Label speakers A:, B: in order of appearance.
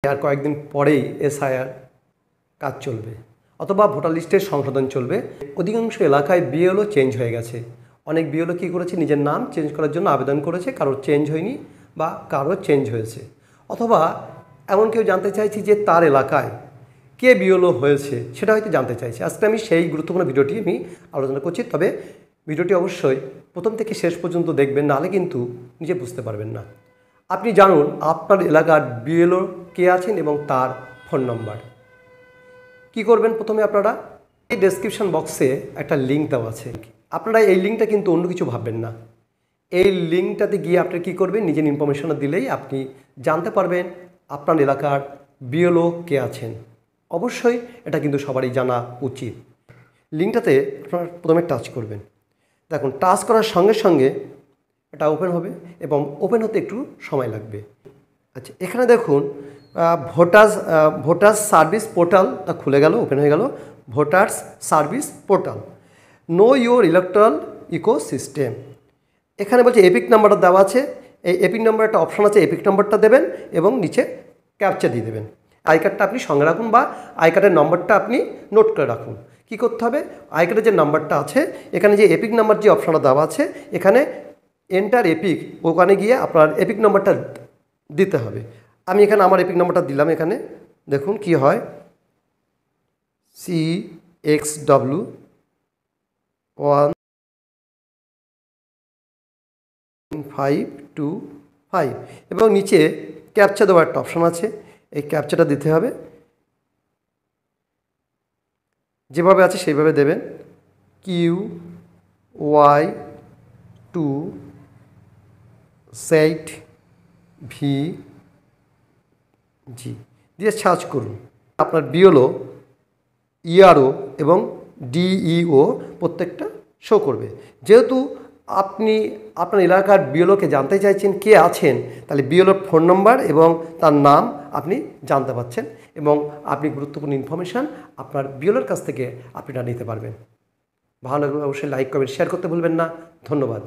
A: আর কয়েকদিন পরেই এসআইআর কাজ চলবে অথবা ভোটার লিস্টের সংশোধন চলবে। অধিকাংশ এলাকায় বিএলও চেঞ্জ হয়ে গেছে। অনেক বিএলও কী করেছে, নিজের নাম চেঞ্জ করার জন্য আবেদন করেছে, কারোর চেঞ্জ হয়নি বা কারোর চেঞ্জ হয়েছে। অথবা এমন কেউ জানতে চাইছে যে তার এলাকায় কে বিএলও হয়েছে, সেটা হয়তো জানতে চাইছে। আজকে আমি সেই গুরুত্বপূর্ণ ভিডিওটি আমি আলোচনা করছি। তবে ভিডিওটি অবশ্যই প্রথম থেকে শেষ পর্যন্ত দেখবেন, নাহলে কিন্তু নিজে বুঝতে পারবেন না। আপনি জানুন আপনার এলাকার বিএলও কে আছেন এবং তার ফোন নম্বর। কি করবেন, প্রথমে আপনারা এই ডেসক্রিপশন বক্সে একটা লিঙ্ক দেওয়া আছে। আপনারা এই লিঙ্কটা কিন্তু অন্য কিছু ভাববেন না। এই লিঙ্কটাতে গিয়ে আপনি কী করবেন, নিজের ইনফরমেশন দিলেই আপনি জানতে পারবেন আপনার এলাকার বিএলও কে আছেন। অবশ্যই এটা কিন্তু সবারই জানা উচিত। লিঙ্কটাতে আপনারা প্রথমে টাচ করবেন। দেখুন, টাচ করার সঙ্গে সঙ্গে এটা ওপেন হবে এবং ওপেন হতে একটু সময় লাগবে। আচ্ছা, এখানে দেখুন ভোটার্স সার্ভিস পোর্টালটা খুলে গেল, ওপেন হয়ে গেল। Voters service portal, no your electoral ecosystem. এখানে বলছে এপিক নাম্বারটা দেওয়া আছে। এই এপিক নাম্বার একটা অপশান আছে, এপিক নাম্বারটা দেবেন এবং নিচে ক্যাপচা দিয়ে দেবেন। আই কার্ডটা আপনি সঙ্গে রাখুন বা আই কার্ডের নম্বরটা আপনি নোট করে রাখুন। কী করতে হবে, আই কার্ডের যে নাম্বারটা আছে, এখানে যে এপিক নাম্বার যে অপশানটা দেওয়া আছে, এখানে এন্টার এপিক, ওখানে গিয়ে আপনার এপিক নাম্বারটা দিতে হবে। আমি এখানে আমার এপিক নাম্বারটা দিলাম। এখানে দেখুন কি হয়, CXW1525 এবং নিচে ক্যাপচা দেওয়ার একটা অপশান আছে। এই ক্যাপচাটা দিতে হবে, যেভাবে আছে সেইভাবে দেবেন। QY278VG দিয়ে সার্চ করুন। আপনার বিএলও, ইআরও এবং ডিইও প্রত্যেকটা শো করবে। যেহেতু আপনি আপনার এলাকার বিএলওকে জানতে চাইছেন কে আছেন, তাহলে বিএলওর ফোন নম্বর এবং তার নাম আপনি জানতে পারছেন এবং আপনি গুরুত্বপূর্ণ ইনফরমেশান আপনার বিএলওর কাছ থেকে আপনি নিতে পারবেন। ভালো লাগলে অবশ্যই লাইক, কমেন্ট, শেয়ার করতে ভুলবেন না। ধন্যবাদ।